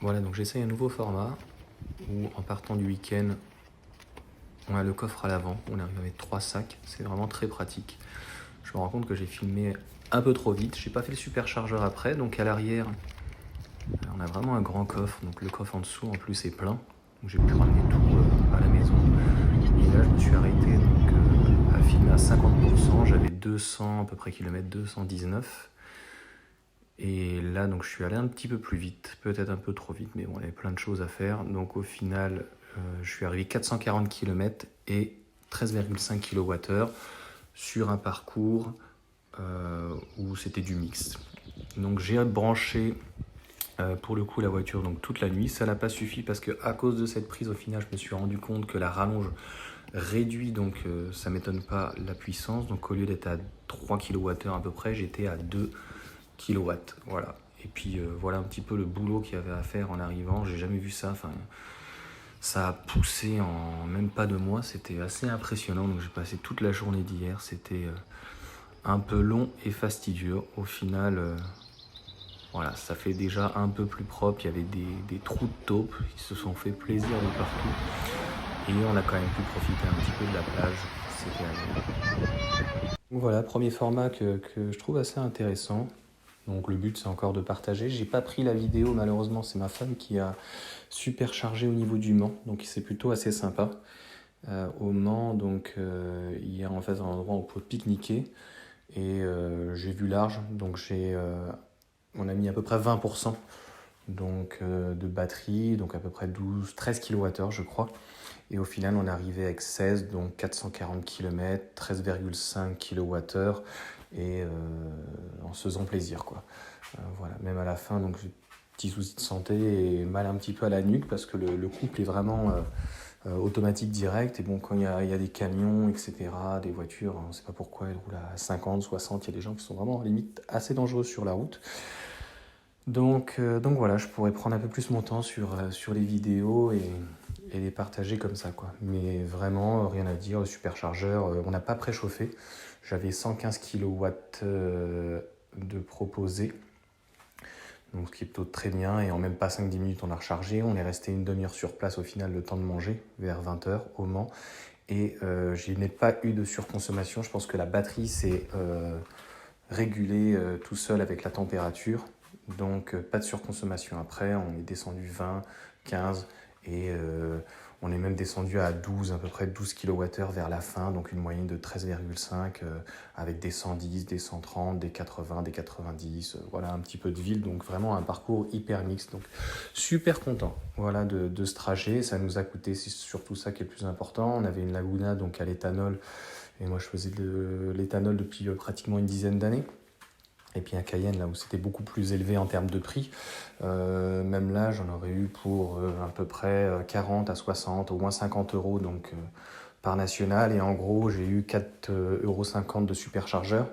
Voilà, donc j'essaye un nouveau format où en partant du week-end, on a le coffre à l'avant, on arrive avec 3 sacs, c'est vraiment très pratique. Je me rends compte que j'ai filmé un peu trop vite, j'ai pas fait le superchargeur après, donc à l'arrière, on a vraiment un grand coffre, donc le coffre en dessous en plus est plein, donc j'ai pu ramener tout à la maison. Et là je me suis arrêté donc, à filmer à 50%, j'avais 200 à peu près kilomètres, 219. Et là, donc, je suis allé un petit peu plus vite, peut-être un peu trop vite, mais bon, il y avait plein de choses à faire. Donc au final, je suis arrivé 440 km et 13,5 kWh sur un parcours où c'était du mix. Donc j'ai branché pour le coup la voiture donc toute la nuit. Ça n'a pas suffi parce que à cause de cette prise, au final, je me suis rendu compte que la rallonge réduit, donc ça m'étonne pas la puissance. Donc au lieu d'être à 3 kWh à peu près, j'étais à 2 kilowatts, voilà. Et puis voilà un petit peu le boulot qu'il y avait à faire en arrivant. J'ai jamais vu ça. Enfin, ça a poussé en même pas 2 mois. C'était assez impressionnant. Donc j'ai passé toute la journée d'hier. C'était un peu long et fastidieux. Au final, voilà, ça fait déjà un peu plus propre. Il y avait des trous de taupe. Ils se sont fait plaisir de partout. Et on a quand même pu profiter un petit peu de la plage. C'était agréable. Donc voilà, premier format que je trouve assez intéressant. Donc le but c'est encore de partager. J'ai pas pris la vidéo malheureusement, c'est ma femme qui a superchargé au niveau du Mans, donc c'est plutôt assez sympa. Au Mans, donc hier en fait un endroit où on peut pique-niquer et j'ai vu large, donc on a mis à peu près 20% donc, de batterie, donc à peu près 13 kWh je crois. Et au final, on est arrivé avec 16, donc 440 km, 13,5 kWh, et en se faisant plaisir, quoi. Voilà, même à la fin, donc petit souci de santé et mal un petit peu à la nuque parce que le couple est vraiment automatique direct. Et bon, quand il y a des camions, etc., des voitures, on ne sait pas pourquoi elles roulent à 50, 60, il y a des gens qui sont vraiment limite assez dangereux sur la route. Donc voilà, je pourrais prendre un peu plus mon temps sur les vidéos et les partager comme ça, quoi. Mais vraiment, rien à dire, le superchargeur, on n'a pas préchauffé. J'avais 115 kW de proposé, donc ce qui est plutôt très bien. Et en même pas 5-10 minutes, on a rechargé. On est resté une demi-heure sur place au final, le temps de manger, vers 20h au Mans. Et je n'ai pas eu de surconsommation. Je pense que la batterie s'est régulée tout seul avec la température. Donc pas de surconsommation. Après, on est descendu 20, 15 et on est même descendu à 12, à peu près 12 kWh vers la fin, donc une moyenne de 13,5 avec des 110, des 130, des 80, des 90, voilà un petit peu de ville, donc vraiment un parcours hyper mixte. Donc super content voilà, de ce trajet. Ça nous a coûté, c'est surtout ça qui est le plus important. On avait une Laguna donc à l'éthanol et moi je faisais de l'éthanol depuis pratiquement une dizaine d'années. Et puis un Cayenne, là où c'était beaucoup plus élevé en termes de prix. Même là, j'en aurais eu pour à peu près 40 à 60, au moins 50 euros donc, par national. Et en gros, j'ai eu 4,50 € de superchargeur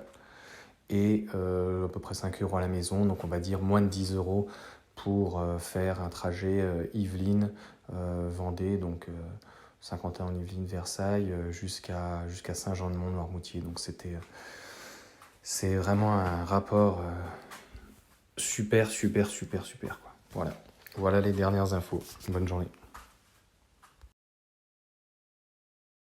et à peu près 5 € à la maison. Donc on va dire moins de 10 € pour faire un trajet Yvelines, Vendée, donc 51 Yvelines, Versailles, jusqu'à Saint-Jean-de-Mont, Noirmoutier. Donc c'est vraiment un rapport super, quoi. Voilà les dernières infos. Bonne journée.